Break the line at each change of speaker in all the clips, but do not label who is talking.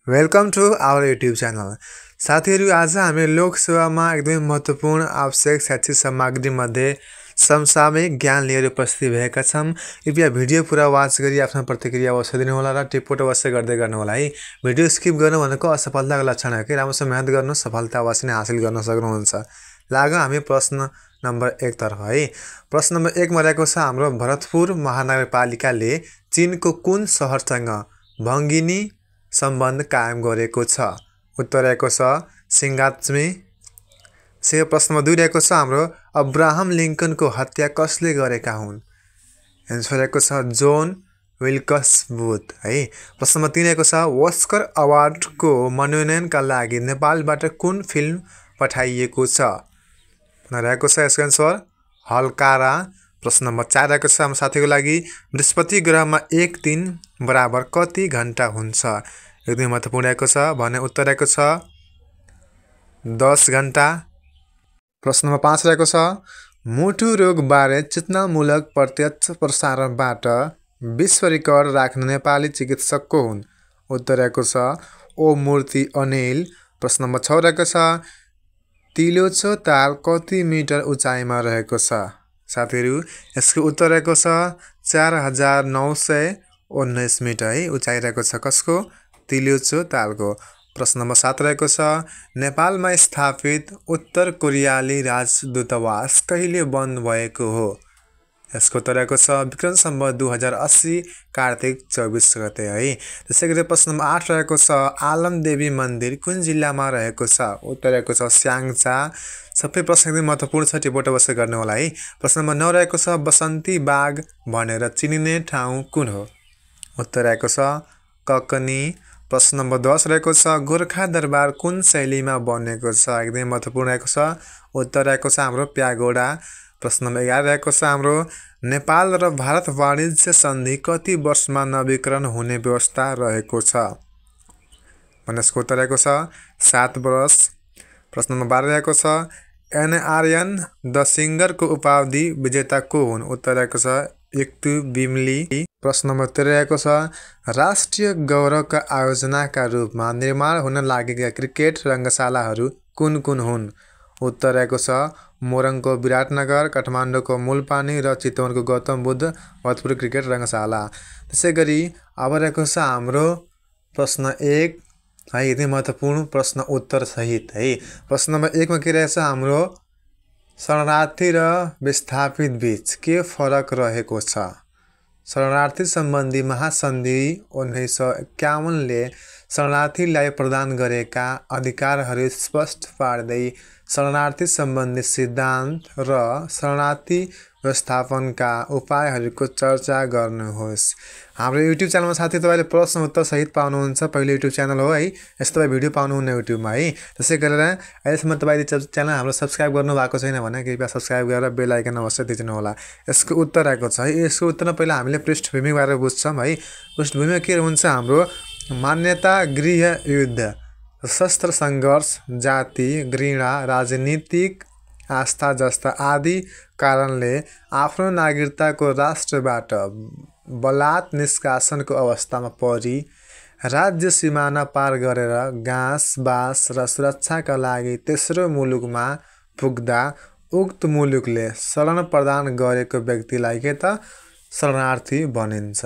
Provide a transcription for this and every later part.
Welcome to our YouTube channel. साथीहरू, आज हामी लोकसेवामा एकदमै महत्त्वपूर्ण आवश्यक शैक्षिक सामग्रीमध्ये समसामयिक ज्ञान लिएर उपस्थित भएका छौँ। कृपया भिडियो पुरा वाच गरी आफ्नो प्रतिक्रिया अवश्य दिनुहोला र टिप्पो अवश्य गर्दै गर्नुहोला है। भिडियो स्किप गर्नु भनेको असफलताको लक्षण हो कि राम्रोसँग मेहनत गर्नु सफलता अवश्य नै हासिल गर्न सक्नुहुन्छ। लागौँ हामी प्रश्न नम्बर 1 तर्फ है। प्रश्न नम्बर 1 मा रहेको छ हाम्रो भरतपुर महानगरपालिकाले चीनको कुन सहरसँग भङ्गिनी सम्बन्ध कायम गरेको छ? उत्तर रहेको छ सिङ्गाचमी। प्रश्न नम्बर 2 रहेको छ हाम्रो अब्राहम लिङ्कनको हत्या कसले गरेका हुन्? एन्सर रहेको छ जोन विल्कस बुथ है। प्रश्न नम्बर 3 रहेको छ ओस्कर अवार्डको मनोनयनका लागि नेपालबाट कुन फिल्म पठाइएको छ? रहेको छ यसको एन्सर हलकारा। प्रश्न नम्बर 4 रहेको छ हाम्रो साथीको लागि बृहस्पति ग्रहमा 1 दिन बराबर कति घण्टा हुन्छ? एकदमै महत्त्वपूर्ण रहेको छ भने उत्तर रहेको छ 10 घण्टा। प्रश्न नम्बर 5 रहेको छ मुटु रोगबारे चेतनामूलक प्रत्यक्ष प्रसारणबाट विश्व रेकर्ड राख्ने नेपाली चिकित्सक को हुन्? उत्तर रहेको छ ओ मूर्ति अनिल। प्रश्न नम्बर 6 रहेको छ तिलोचो ताल कति मिटर उचाइमा रहेको छ? साथीहरू, यसको उत्तर रहेको छ 4919 मिटर है उचाइ रहेको छ कसको? तिलोचो तालको। प्रश्न नम्बर 7 रहेको छ नेपालमा स्थापित उत्तर कोरियाली राजदूतावास कहिले बन्द भएको हो? यसको उत्तर रहेको छ विक्रम सम्वत 2080 कार्तिक 24 गते है। त्यसै गरी प्रश्न नम्बर 8 रहेको छ आलमदेवी मन्दिर कुन जिल्लामा रहेको छ? उत्तर रहेको छ स्याङ्जा। सबै प्रश्न एकदमै महत्त्वपूर्ण छ, टिप्पो अवश्य गर्नु होला है। प्रश्न नम्बर 9 रहेको छ बसन्ती बाग भनेर चिनिने ठाउँ कुन हो? उत्तर रहेको छ ककनी। प्रश्न नम्बर 10 रहेको छ गोर्खा दरबार कुन शैलीमा बनेको छ? एकदमै महत्त्वपूर्ण रहेको छ, उत्तर रहेको छ हाम्रो प्यागोडा। प्रश्न नम्बर 11 रहेको छ हाम्रो नेपाल र भारत वाणिज्य सन्धि कति वर्षमा नवीकरण हुने व्यवस्था रहेको छ? भने यसको उत्तर रहेको छ 7 वर्ष। प्रश्न नम्बर 12 रहेको छ एनआरएन द सिङ्गरको उपाधि विजेता को हुन्? उत्तर रहेको छ इक्तु बिमली। प्रश्न नम्बर 13 रहेको छ राष्ट्रिय गौरवका आयोजनाका रूपमा निर्माण हुन लागेका क्रिकेट रङ्गशालाहरू कुन कुन हुन्? उत्तर रहेको छ मोरङको विराटनगर, काठमाडौँको मूलपानी र चितवनको गौतम बुद्ध भरतपुर क्रिकेट रङ्गशाला। त्यसै गरी अब रहेको छ हाम्रो प्रश्न 1 है, एकदमै महत्त्वपूर्ण प्रश्न उत्तर सहित है। प्रश्न नम्बर 1 मा के रहेछ हाम्रो शरणार्थी र विस्थापित बीच के फरक रहेको छ? शरणार्थी सम्बन्धी महासन्धि 1951 ले शरणार्थीलाई प्रदान गरेका अधिकारहरू स्पष्ट पार्दै शरणार्थी सम्बन्धी सिद्धान्त र शरणार्थी व्यवस्थापनका उपायहरूको चर्चा गर्नुहोस्। हाम्रो युट्युब च्यानलमा साथी तपाईँले प्रश्न उत्तर सहित पाउनुहुन्छ। पहिलो युट्युब च्यानल हो है, यस्तो तपाईँ भिडियो पाउनुहुन्न युट्युबमा है। त्यसै गरेर अहिलेसम्म तपाईँले च्यानल हाम्रो सब्सक्राइब गर्नुभएको छैन भने कृपया सब्सक्राइब गरेर बेल आइकन अवश्य थिच्नु होला। यसको उत्तर रहेको छ है। यसको उत्तरमा पहिला हामीले पृष्ठभूमिबारे बुझ्छौँ है। पृष्ठभूमिमा के हुन्छ हाम्रो मान्यता गृह युद्ध, सशस्त्र सङ्घर्ष, जाति घृणा, राजनीतिक आस्था जस्ता आदि कारणले आफ्नो नागरिकताको राष्ट्रबाट बलात् निष्कासनको अवस्थामा परि राज्य सिमाना पार गरेर घाँस बास र सुरक्षाका लागि तेस्रो मुलुकमा पुग्दा उक्त मुलुकले शरण प्रदान गरेको व्यक्तिलाई के त शरणार्थी भनिन्छ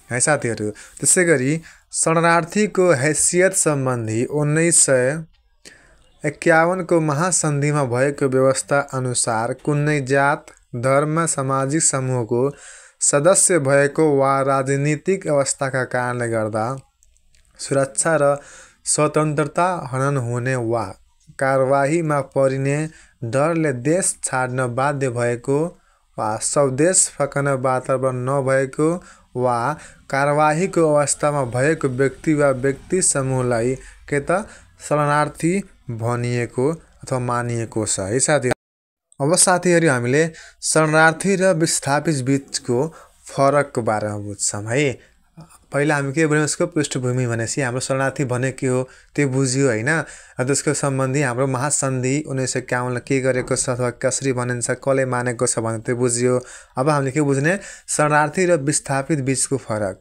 है साथीहरू। त्यसै गरी शरणार्थीको हैसियत सम्बन्धी 1951 को महासन्धिमा भएको व्यवस्था अनुसार कुनै जात धर्म सामाजिक समूहको सदस्य भएको वा राजनीतिक अवस्थाका कारणले गर्दा सुरक्षा र स्वतन्त्रता हनन हुने वा कारबाहीमा परिने डरले देश छाड्न बाध्य भएको वा स्वदेश फर्कन वातावरण नभएको वा कारबाहीको अवस्थामा भएको व्यक्ति वा व्यक्ति समूहलाई के त शरणार्थी भनिएको अथवा मानिएको छ है साथी। अब साथीहरू हामीले शरणार्थी र विस्थापित बीचको फरकको बारेमा बुझ्छौँ है। पहिला हामी के भन्यौँ उसको पृष्ठभूमि भनेपछि हाम्रो शरणार्थी भने के हो त्यो बुझ्यो होइन। त्यसको सम्बन्धी हाम्रो महासन्धि 1951 के गरेको छ अथवा कसरी भनिन्छ, कसले मानेको छ भने त्यो बुझ्यो। अब हामीले के बुझ्ने शरणार्थी र विस्थापित बीचको फरक।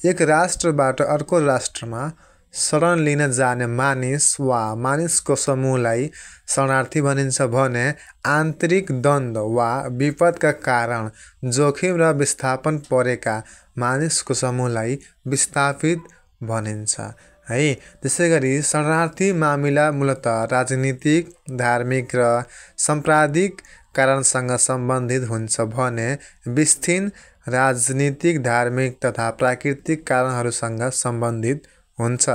एक राष्ट्रबाट अर्को राष्ट्रमा शरण लिन जाने मानिस वा मानिसको समूहलाई शरणार्थी भनिन्छ भने आन्तरिक द्वन्द्व वा विपदका कारण जोखिम र विस्थापन परेका मानिसको समूहलाई विस्थापित भनिन्छ है। त्यसै गरी शरणार्थी मामिला मूलतः राजनीतिक, धार्मिक र साम्प्रदायिक कारणसँग सम्बन्धित हुन्छ भने विस्तीर्ण राजनीतिक, धार्मिक तथा प्राकृतिक कारणहरूसँग सम्बन्धित हुन्छ।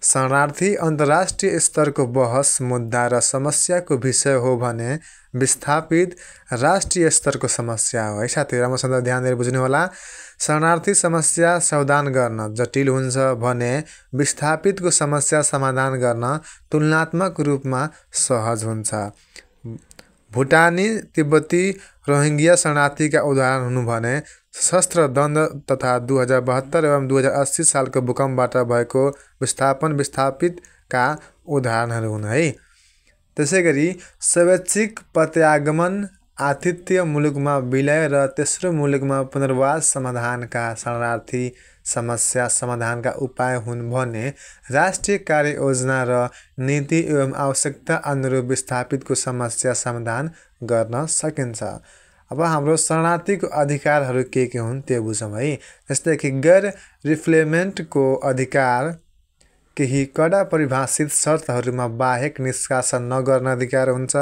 शरणार्थी अन्तर्राष्ट्रिय स्तरको बहस, मुद्दा र समस्याको विषय हो भने विस्थापित राष्ट्रिय स्तरको समस्या हो है साथीहरु। राम्रोसँग ध्यान दिएर बुझ्नु होला। शरणार्थी समस्या समाधान गर्न जटिल हुन्छ भने विस्थापितको समस्या समाधान गर्न तुलनात्मक रूपमा सहज हुन्छ। भुटानी, तिब्बती, रोहिंग्या शरणार्थीका उदाहरण हुनु भने सशस्त्र द्वन्द्व तथा 2072 एवं 2080 सालको भूकम्पबाट भएको विस्थापितका उदाहरणहरू हुन् है। त्यसै गरी स्वैच्छिक प्रत्यागमन, आतिथ्य मुलुकमा विलय र तेस्रो मुलुकमा पुनर्वास समाधानका शरणार्थी समस्या समाधानका उपाय हुन् भने राष्ट्रिय कार्ययोजना र नीति एवं आवश्यकता अनुरूप विस्थापितको समस्या समाधान गर्न सकिन्छ। अब हाम्रो शरणार्थीको अधिकारहरू के हुन् त्यो बुझौँ है। जस्तै कि गैर रिफ्लेमेन्टको अधिकार, केही कडा परिभाषित शर्तहरूमा बाहेक निष्कासन नगर्न अधिकार हुन्छ।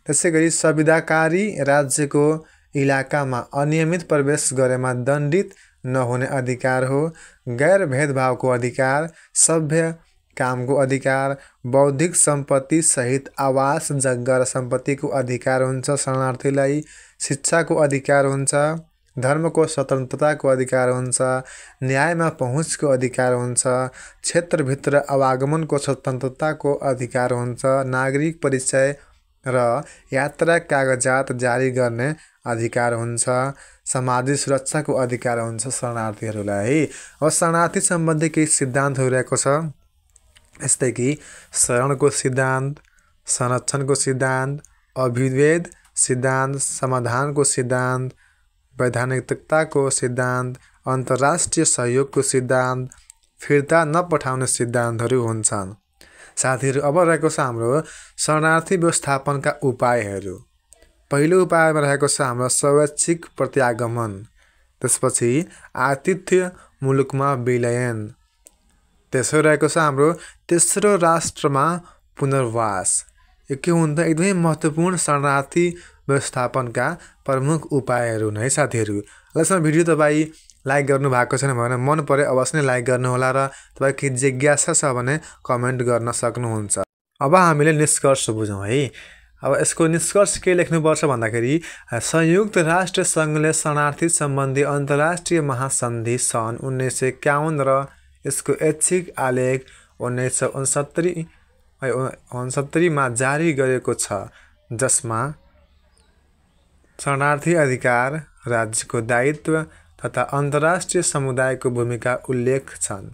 त्यसै गरी संविधाकारी राज्यको इलाकामा अनियमित प्रवेश गरेमा दण्डित नहुने अधिकार हो। गैर भेदभावको अधिकार, सभ्य कामको अधिकार, बौद्धिक सम्पत्ति सहित आवास, जग्गा र सम्पत्तिको अधिकार हुन्छ शरणार्थीलाई। शिक्षाको अधिकार हुन्छ, धर्मको स्वतन्त्रताको अधिकार हुन्छ, न्यायमा पहुँचको अधिकार हुन्छ, क्षेत्रभित्र आवागमनको स्वतन्त्रताको अधिकार हुन्छ, नागरिक परिचय र यात्रा कागजात जारी गर्ने अधिकार हुन्छ, सामाजिक सुरक्षाको अधिकार हुन्छ शरणार्थीहरूलाई। अब शरणार्थी सम्बन्धी केही सिद्धान्तहरू रहेको छ। जस्तै कि शरणको सिद्धान्त, संरक्षणको सिद्धान्त, अभिवेद सिद्धान्त, समाधानको सिद्धान्त, वैधानिकताको सिद्धान्त, अन्तर्राष्ट्रिय सहयोगको सिद्धान्त, फिर्ता नपठाउने सिद्धान्तहरू हुन्छन्। साथीहरू अब रहेको छ हाम्रो शरणार्थी व्यवस्थापनका उपायहरू। पहिलो उपायमा रहेको छ हाम्रो स्वैच्छिक प्रत्यागमन, त्यसपछि आतिथ्य मुलुकमा विलयन, तेस्रो रहेको छ हाम्रो तेस्रो राष्ट्रमा पुनर्वास। यो के हुन्छ एकदमै महत्त्वपूर्ण शरणार्थी व्यवस्थापनका प्रमुख उपायहरू हुन् है साथीहरू। यसमा भिडियो तपाईँ लाइक गर्नु भएको छैन भने मन परे अवश्य नै लाइक गर्नुहोला र तपाईँ जिज्ञासा छ भने कमेन्ट गर्न सक्नुहुन्छ। अब हामीले निष्कर्ष बुझौँ है। अब यसको निष्कर्ष के लेख्नुपर्छ भन्दाखेरि संयुक्त राष्ट्र सङ्घले शरणार्थी सम्बन्धी अन्तर्राष्ट्रिय महासन्धि सन् 1951 र यसको ऐच्छिक आलेख 1969 मा जारी गरेको छ, जसमा शरणार्थी अधिकार, राज्यको दायित्व तथा अन्तर्राष्ट्रिय समुदायको भूमिका उल्लेख छन्।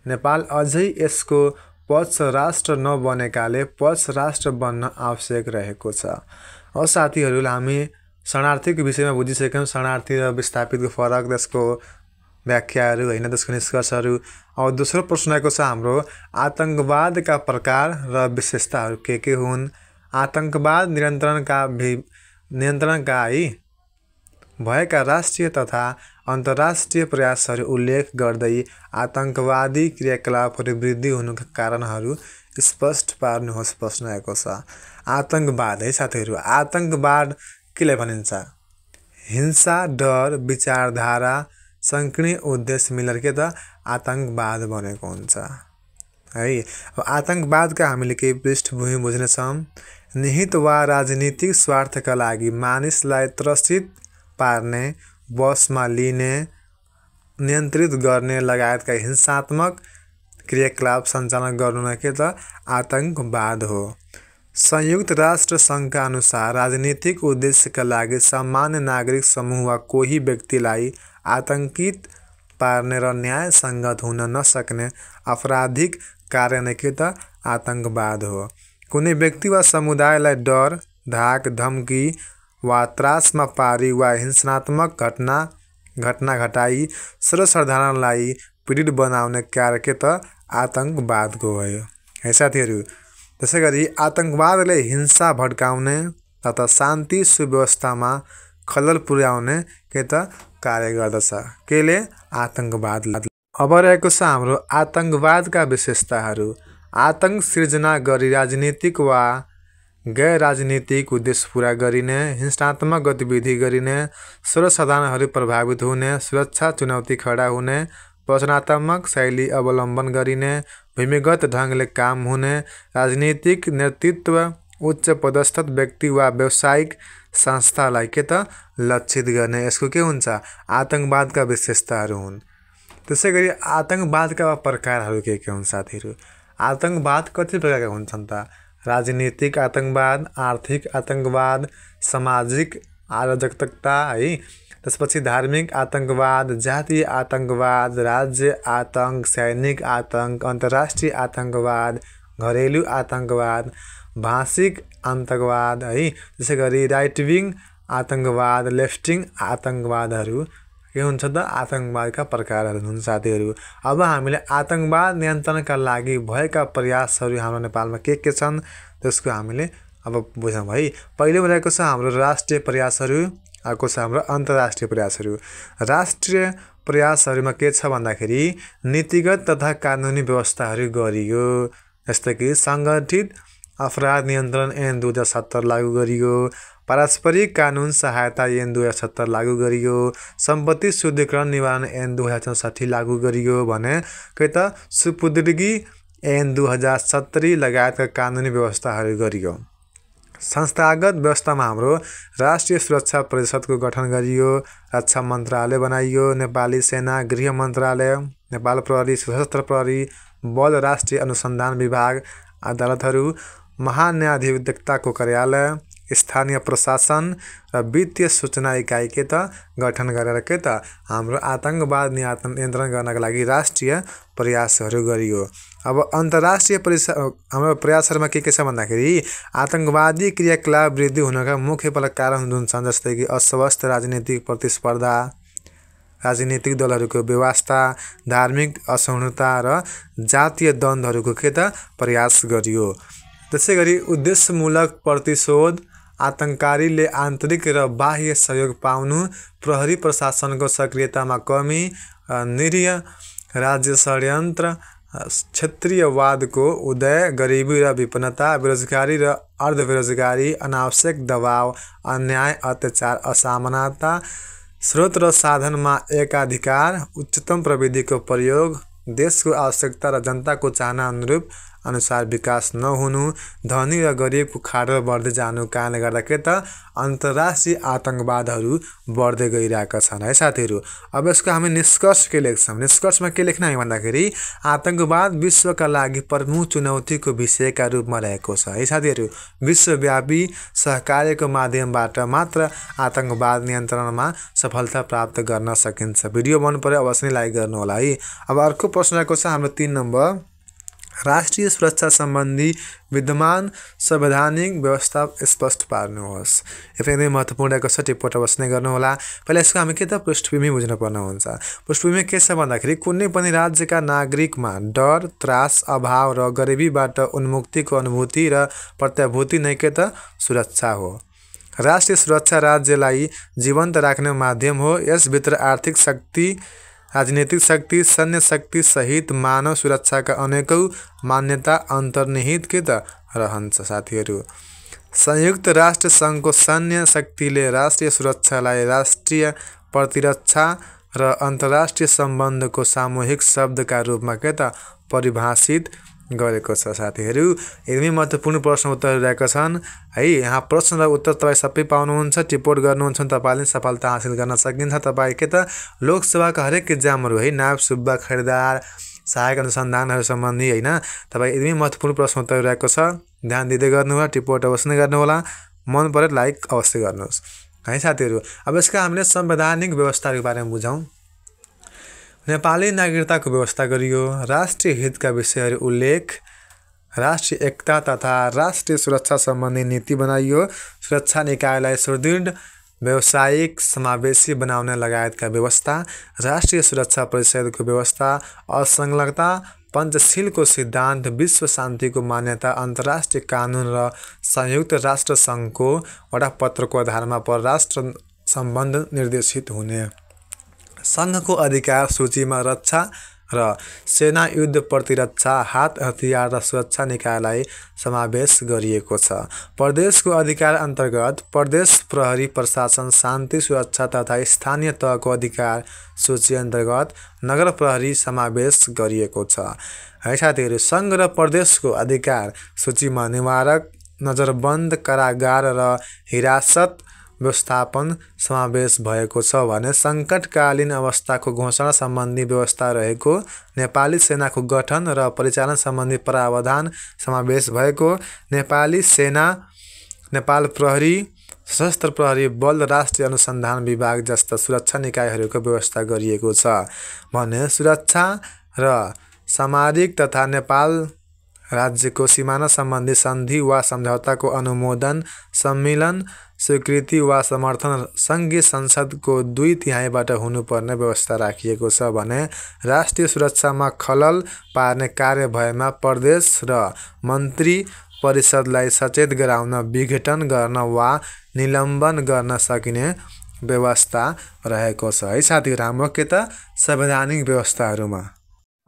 नेपाल अझै यसको पक्ष राष्ट्र नबनेकाले पक्ष राष्ट्र बन्न आवश्यक रहेको छ। अब साथीहरू हामी शरणार्थीको विषयमा बुझिसक्यौँ, शरणार्थी र विस्थापितको फरक, त्यसको व्याख्याहरू होइन, त्यसको निष्कर्षहरू। अब दोस्रो प्रश्न आएको छ हाम्रो आतंकवादका प्रकार र विशेषताहरू के हुन्। आतंकवाद नियन्त्रणका भएका राष्ट्रिय तथा अन्तर्राष्ट्रिय प्रयासहरू उल्लेख गर्दै आतंकवादी क्रियाकलापहरू वृद्धि हुनुका कारणहरू स्पष्ट पार्नुहोस् प्रश्न आएको छ। आतंकवाद है साथीहरू, आतंकवाद केलाई भनिन्छ? हिंसा, डर, विचारधारा, सङ्कीर्ण उद्देश्य मिलेर के त आतंकवाद बनेको हुन्छ है। अब आतंकवादका हामीले केही पृष्ठभूमि बुझ्नेछौँ। निहित वा राजनीतिक स्वार्थका लागि मानिसलाई त्रसित पार्ने, बसमा लिने, नियन्त्रित गर्ने लगायतका हिंसात्मक क्रियाकलाप सञ्चालन गर्नु नै के त आतंकवाद हो। संयुक्त राष्ट्र सङ्घका अनुसार राजनीतिक उद्देश्यका लागि सामान्य नागरिक समूह वा कोही व्यक्तिलाई आतंकित पार्ने र न्यायसङ्गत हुन नसक्ने आपराधिक कार्य नै के त आतंकवाद हो। कुनै व्यक्ति वा समुदायलाई डर, धाक, धम्की वा त्रासमा पारी वा हिंसात्मक घटना घटाई सर्वसाधारणलाई पीडित बनाउने कार्य के त आतंकवादको भयो है साथीहरू। त्यसै गरी आतंकवादले हिंसा भड्काउने तथा शान्ति सुव्यवस्थामा खलल पुर्याउने के त कार्य गर्दछ। केले? आतंकवादले। अब रहेको छ हाम्रो आतंकवादका विशेषताहरू। आतंक सिर्जना गरी राजनीतिक वा गैर राजनीतिक उद्देश्य पूरा गरिने, हिंसात्मक गतिविधि गरिने, सर्वसाधारणहरू प्रभावित हुने, सुरक्षा चुनौती खडा हुने, प्रवचनात्मक शैली अवलम्बन गरिने, भूमिगत ढङ्गले काम हुने, राजनीतिक नेतृत्व, उच्च पदस्थ व्यक्ति वा व्यावसायिक संस्थालाई के त लक्षित गर्ने, यसको के हुन्छ? आतंकवादका विशेषताहरू हुन्। त्यसै गरी आतंकवादका प्रकारहरू के हुन् साथीहरू? आतंकवाद कति प्रकारका हुन्छन् त? राजनीतिक आतंकवाद, आर्थिक आतंकवाद, सामाजिक अराजकता है, त्यसपछि धार्मिक आतंकवाद, जातीय आतंकवाद, राज्य आतंक, सैनिक आतंक, अन्तर्राष्ट्रिय आतंकवाद, घरेलु आतंकवाद, भाषिक आतंकवाद है, त्यसै गरी राइट विङ आतंकवाद, लेफ्टिङ आतंकवादहरू के हुन्छ त? आतंकवादका प्रकारहरू हुन् साथीहरू। अब हामीले आतंकवाद नियन्त्रणका लागि भएका प्रयासहरू हाम्रो नेपालमा के छन् त्यसको हामीले अब बुझौँ है। पहिलो रहेको छ हाम्रो राष्ट्रिय प्रयासहरू, अर्को छ हाम्रो अन्तर्राष्ट्रिय प्रयासहरू। राष्ट्रिय प्रयासहरूमा के छ भन्दाखेरि नीतिगत तथा कानुनी व्यवस्थाहरू गरियो, जस्तै कि सङ्गठित अपराध नियन्त्रण ऐन 2070 लागू गरियो, पारस्परिक कानुन सहायता ऐन 2070 लागू गरियो, सम्पत्ति शुद्धिकरण निवारण ऐन 2064 लागू गरियो भने के त सुपुर्दगी ऐन 2070 लगायतका कानुनी व्यवस्थाहरू गरियो। संस्थागत व्यवस्थामा हाम्रो राष्ट्रिय सुरक्षा परिषदको गठन गरियो, रक्षा मन्त्रालय बनाइयो, नेपाली सेना, गृह मन्त्रालय, नेपाल प्रहरी, सशस्त्र प्रहरी बल, राष्ट्रिय अनुसन्धान विभाग, अदालतहरू, महान्यायाधिवक्ताको कार्यालय, स्थानीय प्रशासन र वित्तीय सूचना इकाइ के त गठन गरेर के त हाम्रो आतंकवाद नियन्त्रण गर्नका लागि राष्ट्रिय प्रयासहरू गरियो। अब अन्तर्राष्ट्रिय हाम्रो प्रयासहरूमा के छ भन्दाखेरि आतंकवादी क्रियाकलाप वृद्धि हुनका मुख्य कारण हुन्छन्, जस्तै कि अस्वस्थ राजनीतिक प्रतिस्पर्धा, राजनीतिक दलहरूको व्यवस्था, धार्मिक असहिष्णुता र जातीय द्वन्द्वहरूको के त प्रयास गरियो। त्यसै गरी उद्देश्यमूलक प्रतिशोध, आतंककारीले आन्तरिक र बाह्य सहयोग पाउनु, प्रहरी प्रशासनको सक्रियतामा कमी, निरीह राज्य षड्यन्त्र, क्षेत्रीयवादको उदय, गरिबी र विपन्नता, बेरोजगारी र अर्धबेरोजगारी, अनावश्यक दबाव, अन्याय, अत्याचार, असमानता, स्रोत र साधनमा एकाधिकार, उच्चतम प्रविधिको प्रयोग, देशको आवश्यकता र जनताको चाहना अनुसार विकास नहुनु, धनी र गरिबको खाडल बढ्दै जानु कारणले गर्दा के त अन्तर्राष्ट्रिय आतंकवादहरू बढ्दै गइरहेका छन् है साथीहरू। अब यसको हामी निष्कर्ष के लेख्छौँ? निष्कर्षमा के लेख्न है भन्दाखेरि आतंकवाद विश्वका लागि प्रमुख चुनौतीको विषयका रूपमा रहेको छ है साथीहरू। विश्वव्यापी सहकार्यको माध्यमबाट मात्र आतंकवाद नियन्त्रणमा सफलता प्राप्त गर्न सकिन्छ। भिडियो मन पर्यो अवश्य नै लाइक गर्नु होला है। अब अर्को प्रश्न रहेको छ हाम्रो 3 नम्बर, राष्ट्रिय सुरक्षा सम्बन्धी विद्यमान संवैधानिक व्यवस्था स्पष्ट पार्नुहोस्। यो पनि महत्त्वपूर्ण रहेको छ, टिप्पणी अवश्य नै गर्नुहोला। पहिला यसको हामी के त पृष्ठभूमि बुझ्नुपर्ने हुन्छ। पृष्ठभूमि के छ भन्दाखेरि कुनै पनि राज्यका नागरिकमा डर, त्रास, अभाव र गरिबीबाट उन्मुक्तिको अनुभूति र प्रत्याभूति नै के त सुरक्षा हो। राष्ट्रिय सुरक्षा राज्यलाई जीवन्त राख्ने माध्यम हो। यसभित्र आर्थिक शक्ति, राजनीतिक शक्ति, सैन्य शक्ति सहित मानव सुरक्षाका अनेकौं मान्यता अन्तर्निहित के त रहन्छ साथीहरू। संयुक्त राष्ट्र सङ्घको सैन्य शक्तिले राष्ट्रिय सुरक्षालाई राष्ट्रिय प्रतिरक्षा र अन्तर्राष्ट्रिय सम्बन्धको सामूहिक शब्दका रूपमा के त परिभाषित गरेको छ साथीहरू। एकदमै महत्त्वपूर्ण प्रश्न उत्तर रहेका छन् है। यहाँ प्रश्न र उत्तर तपाईँ सबै पाउनुहुन्छ, टिप्पणी गर्नुहुन्छ, तपाईँले सफलता हासिल गर्न सकिन्छ। तपाईँ के त लोकसभाका हरेक इक्जामहरू है, नायब सुब्बा खरिदार, सहायक अनुसन्धानहरू सम्बन्धी होइन, तपाईँ एकदमै महत्त्वपूर्ण प्रश्न उत्तर रहेको छ। ध्यान दिँदै गर्नुहोला, टिप्पणी अवश्य नै गर्नुहोला, मन पऱ्यो लाइक अवश्य गर्नुहोस् है साथीहरू। अब यसका हामीले संवैधानिक व्यवस्थाको बारेमा बुझौँ। नेपाली नागरिकताको व्यवस्था गरियो, राष्ट्रिय हितका विषयहरू उल्लेख, राष्ट्रिय एकता तथा राष्ट्रिय सुरक्षा सम्बन्धी नीति बनाइयो, सुरक्षा निकायलाई सुदृढ, व्यावसायिक, समावेशी बनाउने लगायतका व्यवस्था, राष्ट्रिय सुरक्षा परिषदको व्यवस्था, असंलग्नता पञ्चशीलको सिद्धान्त, विश्व शान्तिको मान्यता, अन्तर्राष्ट्रिय कानुन र संयुक्त राष्ट्र सङ्घको वडापत्रको आधारमा परराष्ट्र सम्बन्ध निर्देशित हुने। सङ्घको अधिकार सूचीमा रक्षा र सेना, युद्ध प्रतिरक्षा, हात हतियार र सुरक्षा निकायलाई समावेश गरिएको छ। प्रदेशको अधिकार अन्तर्गत प्रदेश प्रहरी प्रशासन, शान्ति सुरक्षा तथा स्थानीय तहको अधिकार सूची अन्तर्गत नगर प्रहरी समावेश गरिएको छ। है साथीहरू, सङ्घ र प्रदेशको अधिकार सूचीमा निवारक, नजरबन्द, कारागार र हिरासत व्यवस्थापन समावेश भएको छ भने सङ्कटकालीन अवस्थाको घोषणा सम्बन्धी व्यवस्था रहेको, नेपाली सेनाको गठन र परिचालन सम्बन्धी प्रावधान समावेश भएको, नेपाली सेना, नेपाल प्रहरी, सशस्त्र प्रहरी बल, राष्ट्रिय अनुसन्धान विभाग जस्ता सुरक्षा निकायहरूको व्यवस्था गरिएको छ भने सुरक्षा र सामरिक तथा नेपाल राज्यको सिमाना सम्बन्धी सन्धि वा सम्झौताको अनुमोदन, सम्मिलन, स्वीकृति वा समर्थन सङ्घीय संसदको 2/3 हुनुपर्ने व्यवस्था राखिएको छ भने राष्ट्रिय सुरक्षामा खलल पार्ने कार्य भएमा प्रदेश र मन्त्री परिषदलाई सचेत गराउन, विघटन गर्न वा निलम्बन गर्न सकिने व्यवस्था रहेको छ। है साथीहरू, हाम्रो के त संवैधानिक व्यवस्थाहरूमा।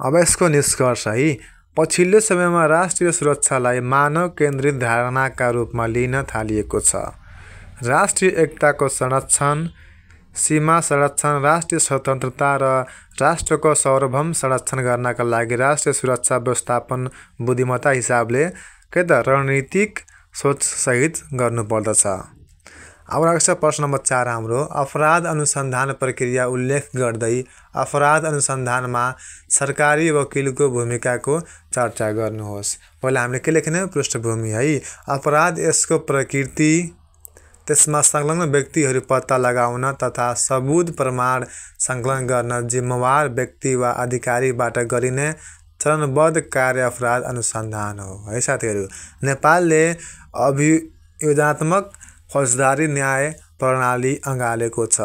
अब यसको निष्कर्ष है, पछिल्लो समयमा राष्ट्रिय सुरक्षालाई मानव केन्द्रित धारणाका रूपमा लिन थालिएको छ। राष्ट्रिय एकताको संरक्षण, सीमा संरक्षण, राष्ट्रिय स्वतन्त्रता र राष्ट्रको सार्वभौम संरक्षण गर्नका लागि राष्ट्रिय सुरक्षा व्यवस्थापन बुद्धिमत्ता हिसाबले के त रणनीतिक सोचसहित गर्नुपर्दछ। अब रहेको छ प्रश्न नम्बर 4 हाम्रो, अपराध अनुसन्धान प्रक्रिया उल्लेख गर्दै अपराध अनुसन्धानमा सरकारी वकिलको भूमिकाको चर्चा गर्नुहोस्। पहिला हामीले के लेख्ने? पृष्ठभूमि है। अपराध, यसको प्रकृति, त्यसमा संलग्न व्यक्तिहरू पत्ता लगाउन तथा सबुत प्रमाण सङ्कलन गर्न जिम्मेवार व्यक्ति वा अधिकारीबाट गरिने चरणबद्ध कार्य अपराध अनुसन्धान हो। है साथीहरू, नेपालले अभियोजनात्मक फौजदारी न्याय प्रणाली अँगालेको छ।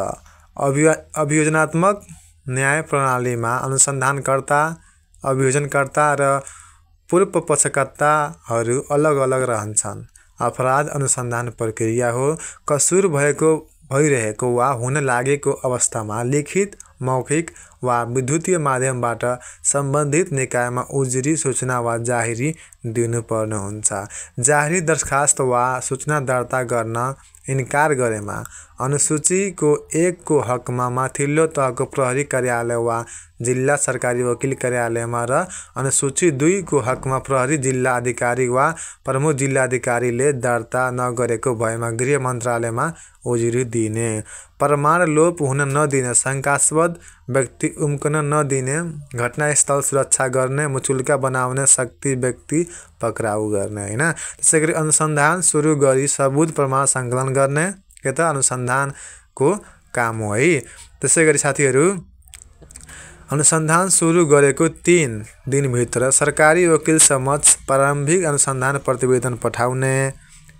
अभियोजनात्मक न्याय प्रणालीमा अनुसन्धानकर्ता, अभियोजनकर्ता र पूर्व पक्षकर्ताहरू अलग अलग रहन्छन्। अपराध अनुसन्धान प्रक्रिया हो कसुर भइरहेको वा हुन लागेको अवस्थामा लिखित, मौखिक वा विद्युतीय माध्यमबाट सम्बन्धित निकायमा उजुरी, सूचना वा जाहेरी दिनुपर्ने हुन्छ। जाहेरी दरखास्त वा सूचना दर्ता गर्न इन्कार गरेमा अनुसूचीको 1 को हकमा माथिल्लो तहको प्रहरी कार्यालय वा जिल्ला सरकारी वकिल कार्यालयमा र अनुसूची 2 को हकमा प्रहरी जिल्ला अधिकारी वा प्रमुख जिल्ला अधिकारीले दर्ता नगरेको भएमा गृह मन्त्रालयमा उजुरी दिने। प्रमाण लोप हुन नदिने, शङ्कास्पद व्यक्ति उम्कन नदिने, घटनास्थल सुरक्षा गर्ने, मुचुल्का बनाउने शक्ति व्यक्ति पक्राउ गर्ने। होइन, त्यसै गरी अनुसन्धान सुरु गरी सबुत प्रमाण सङ्कलन गर्ने के त अनुसन्धानको काम हो। है, त्यसै गरी साथीहरू, अनुसन्धान सुरु गरेको 3 दिनभित्र सरकारी वकिल समक्ष प्रारम्भिक अनुसन्धान प्रतिवेदन पठाउने,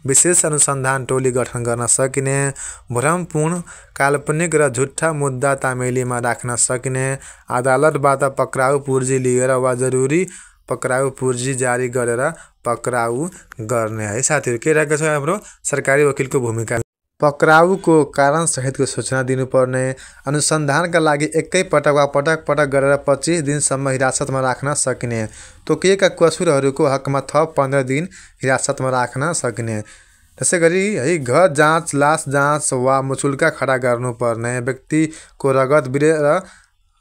विशेष अनुसन्धान टोली गठन गर्न सकिने, भ्रमपूर्ण, काल्पनिक र झुट्टा मुद्दा तामेलीमा राख्न सकिने, अदालतबाट पक्राउ पूर्जी लिएर वा जरुरी पक्राउ पूर्जी जारी गरेर पक्राउ गर्ने। है साथीहरू, के रहेको छ हाम्रो सरकारी वकिलको भूमिका? पक्राउको कारण सहितको सूचना दिनुपर्ने, अनुसन्धानका लागि एकैपटक वा पटक पटक गरेर 25 दिनसम्म हिरासतमा राख्न सकिने, तोकिएका कसुरहरूको हकमा थप 15 दिन हिरासतमा राख्न सकिने। त्यसै गरी है, घर जाँच, लास जाँच वा मुचुल्का खडा गर्नुपर्ने, व्यक्तिको रगत र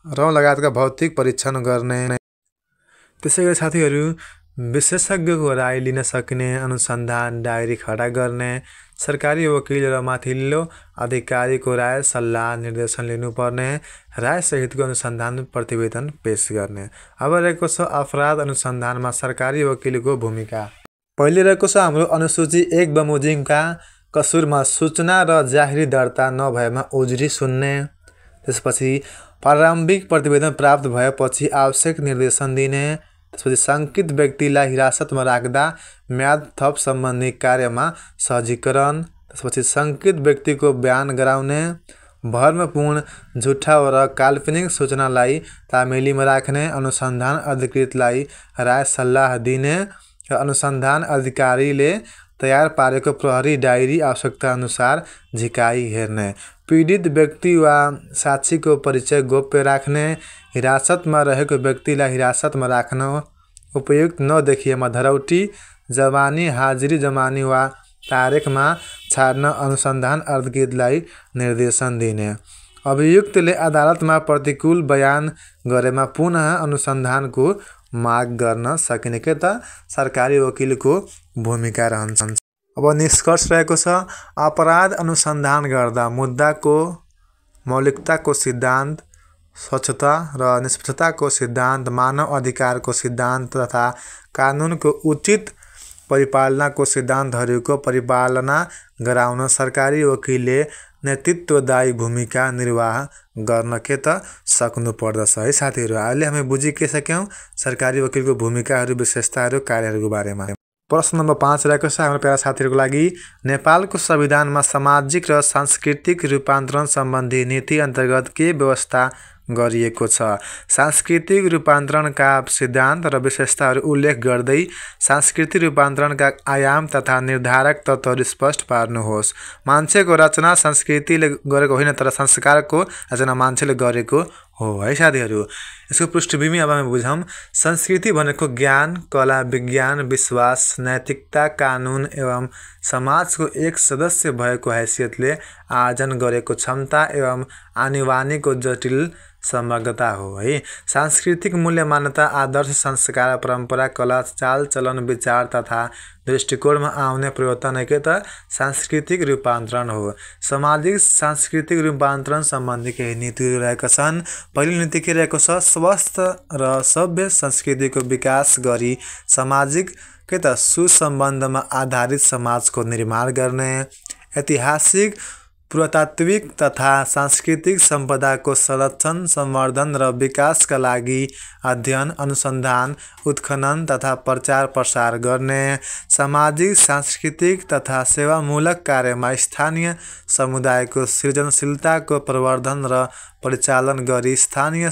रौँ लगायतका भौतिक परीक्षण गर्ने। त्यसै गरी साथीहरू, विशेषज्ञको राय लिन सकिने, अनुसन्धान डायरी खडा गर्ने, सरकारी वकिल र माथिल्लो अधिकारीको राय, सल्लाह, निर्देशन लिनुपर्ने, रायसहितको अनुसन्धान प्रतिवेदन पेश गर्ने। अब रहेको छ अपराध अनुसन्धानमा सरकारी वकिलको भूमिका। पहिले रहेको छ हाम्रो अनुसूची 1 बमोजिमका कसुरमा सूचना र जाहेरी दर्ता नभएमा उजुरी सुन्ने। त्यसपछि प्रारम्भिक प्रतिवेदन प्राप्त भएपछि आवश्यक निर्देशन दिने। त्यसपछि शङ्कित व्यक्तिलाई हिरासतमा राख्दा म्याद थप सम्बन्धी कार्यमा सहजीकरण। त्यसपछि शङ्कित व्यक्तिको बयान गराउने, भर्मपूर्ण झुट्टा र काल्पनिक सूचनालाई तामेलीमा राख्ने, अनुसन्धान अधिकृतलाई राय सल्लाह दिने र अनुसन्धान अधिकारीले तयार पारेको प्रहरी डायरी आवश्यकता अनुसार झिकाई हेर्ने, पीडित व्यक्ति वा साक्षीको परिचय गोप्य राख्ने, हिरासतमा रहेको व्यक्तिलाई हिरासतमा राख्न, उपयुक्त नदेखिएमा धरौटी, जमानी, हाजिरी जमानी वा तारिखमा छाड्न अनुसन्धान अधिकृतलाई निर्देशन दिने। अभियुक्तले अदालतमा प्रतिकूल बयान गरेमा पुनः अनुसन्धानको माग गर्न सकिने के त सरकारी वकिलको भूमिका रहन्छ। अब निष्कर्ष रहेको छ, अपराध अनुसन्धान गर्दा मुद्दाको मौलिकताको सिद्धान्त, स्वच्छता र निष्पक्षताको सिद्धान्त, मानव अधिकारको सिद्धान्त तथा कानुनको उचित परिपालनाको सिद्धान्तहरूको परिपालना गराउन सरकारी वकिलले नेतृत्वदायी भूमिका निर्वाह गर्न के त सक्नु पर्दछ है साथीहरू। अहिले हामी बुझिसक्यौँ सरकारी वकिलको भूमिकाहरू, विशेषताहरू, कार्यहरूको बारेमा। प्रश्न नम्बर 5 रहेको छ हाम्रो प्यारा साथीहरूको लागि, नेपालको संविधानमा सामाजिक र सांस्कृतिक रूपान्तरण सम्बन्धी नीति अन्तर्गत के व्यवस्था गरिएको छ? सांस्कृतिक रूपान्तरणका सिद्धान्त र विशेषताहरू उल्लेख गर्दै सांस्कृतिक रूपान्तरणका आयाम तथा निर्धारक तत्त्वहरू स्पष्ट पार्नुहोस्। मान्छेको रचना संस्कृतिले गरेको होइन, तर संस्कारको रचना मान्छेले गरेको हो है साथीहरू। यसको पृष्ठभूमि अब हामी बुझौँ। संस्कृति भनेको ज्ञान, कला, विज्ञान, विश्वास, नैतिकता, कानुन एवं समाजको एक सदस्य भएको हैसियतले आर्जन गरेको क्षमता एवं आनी-बानीको जटिल समग्रता हो है। सांस्कृतिक मूल्य, मान्यता, आदर्श, संस्कार, परम्परा, कला, चाल चलन, विचार तथा दृष्टिकोणमा आउने परिवर्तन के त सांस्कृतिक रूपान्तरण हो। सामाजिक सांस्कृतिक रूपान्तरण सम्बन्धी केही नीतिहरू रहेका छन्। पहिलो नीति के रहेको छ? स्वस्थ र सभ्य संस्कृतिको विकास गरी सामाजिक के त सुसम्बन्धमा आधारित समाजको निर्माण गर्ने, ऐतिहासिक, पुरातात्विक तथा सांस्कृतिक सम्पदाको संरक्षण, संवर्धन र विकासका लागि अध्ययन, अनुसन्धान, उत्खनन तथा प्रचार प्रसार गर्ने, सामाजिक, सांस्कृतिक तथा सेवामूलक कार्यमा स्थानीय समुदायको सृजनशीलताको प्रवर्धन र परिचालन गरी स्थानीय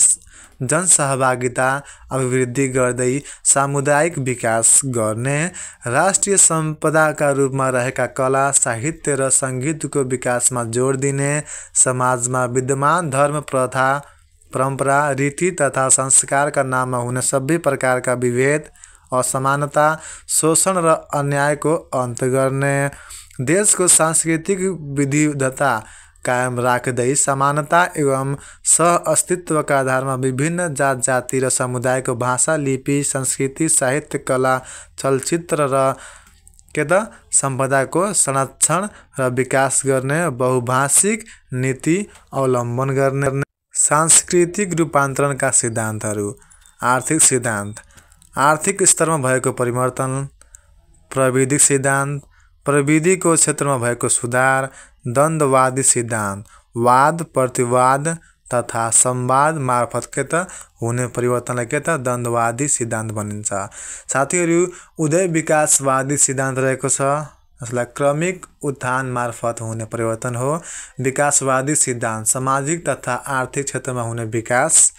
जनसहभागिता अभिवृद्धि गर्दै सामुदायिक विकास गर्ने, राष्ट्रिय सम्पदाका रूपमा रहेका कला, साहित्य र सङ्गीतको विकासमा जोड दिने, समाजमा विद्यमान धर्म, प्रथा, परम्परा, रीति तथा संस्कारका नाममा हुने सबै प्रकारका विभेद, असमानता, शोषण र अन्यायको अन्त गर्ने, देशको सांस्कृतिक विविधता कायम राख्दै समानता एवं सह-अस्तित्वका आधारमा विभिन्न जात जाति र समुदायको भाषा, लिपि, संस्कृति, साहित्य, कला, चलचित्र र के त सम्पदाको संरक्षण र विकास गर्ने, बहुभाषिक नीति अवलम्बन गर्ने। सांस्कृतिक रूपान्तरणका सिद्धान्तहरू। आर्थिक सिद्धान्त, आर्थिक स्तरमा भएको परिवर्तन। प्रविधिक सिद्धान्त, प्रविधिको क्षेत्रमा भएको सुधार। द्वन्द्ववादी सिद्धान्त, वाद, प्रतिवाद तथा संवाद मार्फत के त हुने परिवर्तनलाई के त द्वन्द्ववादी सिद्धान्त भनिन्छ। साथीहरू, उदय विकासवादी सिद्धान्त रहेको छ, यसलाई क्रमिक उत्थान मार्फत हुने परिवर्तन हो। विकासवादी सिद्धान्त सामाजिक तथा आर्थिक क्षेत्रमा हुने विकास।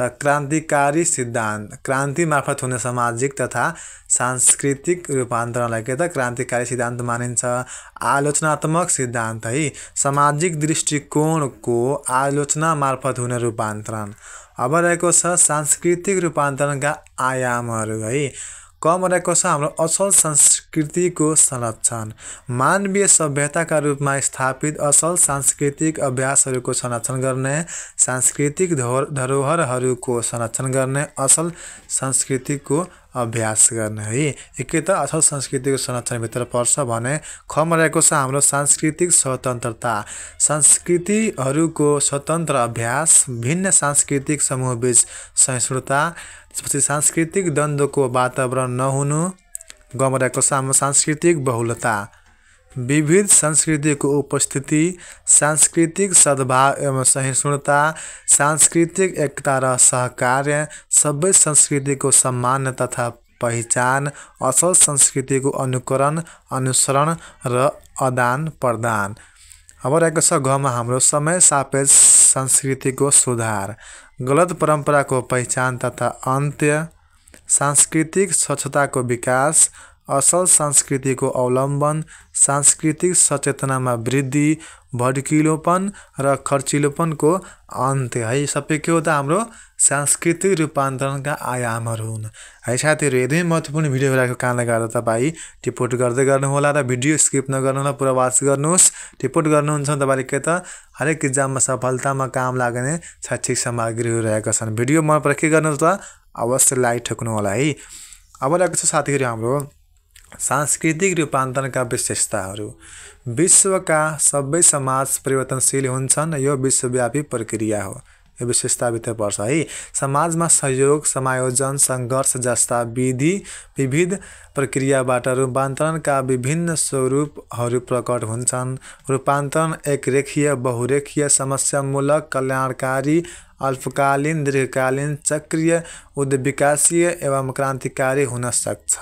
क्रान्तिकारी सिद्धान्त, क्रान्ति मार्फत हुने सामाजिक तथा सांस्कृतिक रूपान्तरणलाई के त क्रान्तिकारी सिद्धान्त मानिन्छ। आलोचनात्मक सिद्धान्त है, सामाजिक दृष्टिकोणको आलोचना मार्फत हुने रूपान्तरण। अब रहेको छ सांस्कृतिक रूपान्तरणका आयामहरू है। कम रहेको छ हाम्रो असल संस्कृतिको संरक्षण, मानवीय सभ्यताका रूपमा स्थापित असल सांस्कृतिक अभ्यासहरूको संरक्षण गर्ने, सांस्कृतिक धरोहरहरूको संरक्षण गर्ने, असल संस्कृतिको अभ्यास गर्ने है। एकै त असल संस्कृतिको संरक्षणभित्र पर्छ भने खम रहेको छ हाम्रो सांस्कृतिक स्वतन्त्रता, संस्कृतिहरूको स्वतन्त्र अभ्यास, भिन्न सांस्कृतिक समूहबीच सहिष्णुता, त्यसपछि सांस्कृतिक द्वन्द्वको वातावरण नहुनु। गम रहेको छ हाम्रो सांस्कृतिक बहुलता, विविध संस्कृतिको उपस्थिति, सांस्कृतिक सद्भाव एवं सहिष्णुता, सांस्कृतिक एकता र सहकार्य, सबै संस्कृतिको सम्मान तथा पहिचान, असल संस्कृतिको अनुकरण, अनुसरण र आदान प्रदान। अब रहेको छ घमा हाम्रो समय सापेक्ष संस्कृतिको सुधार, गलत परम्पराको पहिचान तथा अन्त्य, सांस्कृतिक स्वच्छताको विकास, असल संस्कृतिको अवलम्बन, सांस्कृतिक सचेतनामा वृद्धि, भड्किलोपन र खर्चिलोपनको अन्त्य है। सबै के हो त हाम्रो सांस्कृतिक रूपान्तरणका आयामहरू हुन् है। साथीहरू एकदमै महत्त्वपूर्ण भिडियो रहेको कारणले गर्दा तपाईँ टिपोट गर्दै गर्नुहोला र भिडियो स्किप नगर्नुहोला, पुरा वाच गर्नुहोस्। टिपोट गर्नुहुन्छ तपाईँले के त हरेक इक्जाममा सफलतामा काम लाग्ने शैक्षिक सामग्रीहरू रहेका छन्। भिडियो मन परे के गर्नुहोस् त अवश्य लाइक ठोक्नु होला है। अब रहेको छ साथीहरू हाम्रो सांस्कृतिक रूपान्तरणका विशेषताहरू। विश्वका सबै समाज परिवर्तनशील हुन्छन्, यो विश्वव्यापी प्रक्रिया हो। यो विशेषताभित्र पर्छ है। समाजमा सहयोग, समायोजन, सङ्घर्ष जस्ता विविध प्रक्रियाबाट रूपान्तरणका विभिन्न स्वरूपहरू प्रकट हुन्छन्। रूपान्तरण एक रेखीय, बहुरेखीय, समस्यामूलक, कल्याणकारी, अल्पकालीन, दीर्घकालीन, चक्रीय, उद्विकासीय एवं क्रान्तिकारी हुन सक्छ।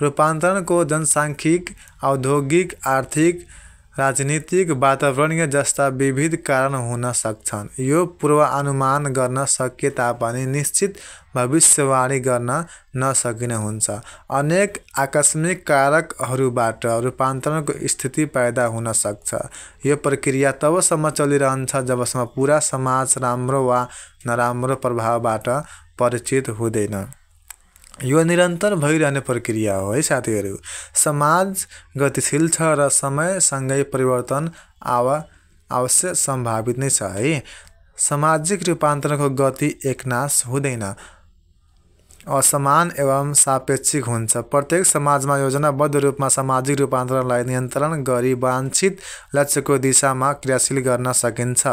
रूपान्तरणको जनसाङ्ख्यिक, औद्योगिक, आर्थिक, राजनीतिक, वातावरणीय जस्ता विविध कारण हुन सक्छन्। यो पूर्वानुमान गर्न सकिए तापनि निश्चित भविष्यवाणी गर्न नसकिने हुन्छ। अनेक आकस्मिक कारकहरूबाट रूपान्तरणको स्थिति पैदा हुन सक्छ। यो प्रक्रिया तबसम्म चलिरहन्छ जबसम्म पुरा समाज राम्रो वा नराम्रो प्रभावबाट परिचित हुँदैन। यो निरन्तर भइरहने प्रक्रिया हो है साथीहरू। समाज गतिशील छ र समयसँगै परिवर्तन अवश्य सम्भावित नै छ है। सामाजिक रूपान्तरणको गति एकनाश हुँदैन, असमान एवं सापेक्षिक हुन्छ। प्रत्येक समाजमा योजनाबद्ध रूपमा सामाजिक रूपान्तरणलाई नियन्त्रण गरी वाञ्छित लक्ष्यको दिशामा क्रियाशील गर्न सकिन्छ।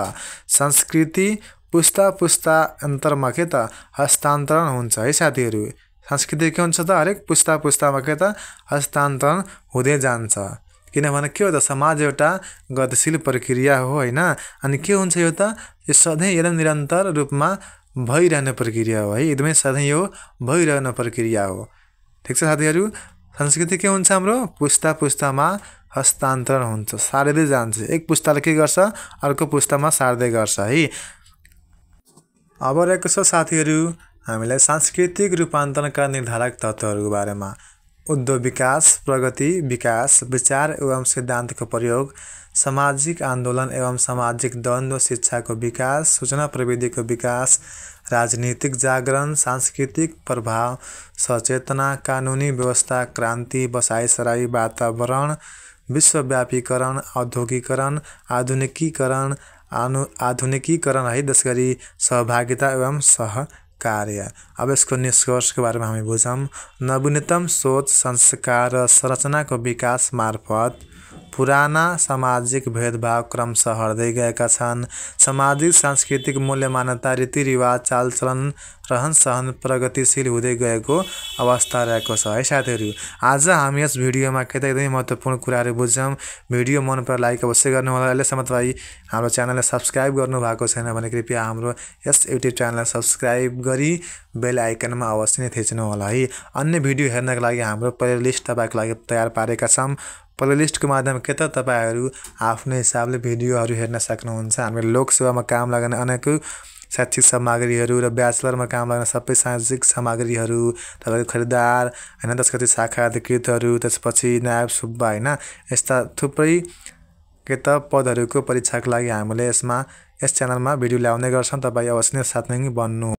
संस्कृति पुस्ता अन्तरमा के त हस्तान्तरण हुन्छ है साथीहरू। संस्कृति के हुन्छ त हरेक पुस्तामा के त हस्तान्तरण हुँदै जान्छ। किनभने के हो त समाज एउटा गतिशील प्रक्रिया हो होइन। अनि के हुन्छ यो त यो सधैँ एकदम निरन्तर रूपमा भइरहने प्रक्रिया हो है। एकदमै सधैँ यो भइरहने प्रक्रिया हो। ठिक छ साथीहरू। संस्कृति के हुन्छ हाम्रो पुस्तामा हस्तान्तरण हुन्छ, सार्दै जान्छ। एक पुस्ताले के गर्छ अर्को पुस्तामा सार्दै गर्छ है। अब रहेको छ साथीहरू हामीलाई सांस्कृतिक रूपान्तरणका निर्धारक तत्त्वहरूको बारेमा। उद्योग विकास, प्रगति, विकास, विचार एवं सिद्धान्तको प्रयोग, सामाजिक आन्दोलन एवं सामाजिक द्वन्द्व, शिक्षाको विकास, सूचना प्रविधिको विकास, राजनीतिक जागरण, सांस्कृतिक प्रभाव, सचेतना, कानुनी व्यवस्था, क्रान्ति, बसाइसराई, वातावरण, विश्वव्यापीकरण, औद्योगिकरण, आधुनिकीकरण है। त्यसगरी सहभागिता एवं सहकार्य। अब यसको निष्कर्षको बारेमा हामी बुझौँ। नवीनतम सोच, संस्कार र संरचनाको विकास मार्फत पुराना सामाजिक भेदभाव क्रमशः हट्दै गएका छन्। सामाजिक सांस्कृतिक मूल्य, मान्यता, रीतिरिवाज, चालचलन, रहनसहन प्रगतिशील हुँदै गएको अवस्था रहेको छ है साथीहरू। आज हामी यस भिडियोमा के त एकदमै महत्त्वपूर्ण कुराहरू बुझ्यौँ। भिडियो मन परे लाइक अवश्य गर्नुहोला। अहिलेसम्म तपाईँ हाम्रो च्यानललाई सब्सक्राइब गर्नुभएको छैन भने कृपया हाम्रो यस युट्युब च्यानललाई सब्सक्राइब गरी बेल आइकनमा अवश्य नै थिच्नु होला है। अन्य भिडियो हेर्नका लागि हाम्रो प्लेलिस्ट तपाईँको लागि तयार पारेका छौँ। प्लेलिस्टको माध्यम के त तपाईँहरू आफ्नो हिसाबले भिडियोहरू हेर्न सक्नुहुन्छ। हामीले लोकसेवामा काम लाग्ने अनेकौँ शैक्षिक सामग्रीहरू र ब्याचलरमा काम लाग्ने सबै शैक्षिक सामग्रीहरू, तपाईँको खरिदार होइन, त्यसपछि शाखा अधिकृतहरू, त्यसपछि नायब सुब्बा होइन, यस्ता थुप्रै के त पदहरूको परीक्षाको लागि हामीले यस च्यानलमा भिडियो ल्याउने गर्छौँ। तपाईँ अवश्य नै साथमा बन्नु।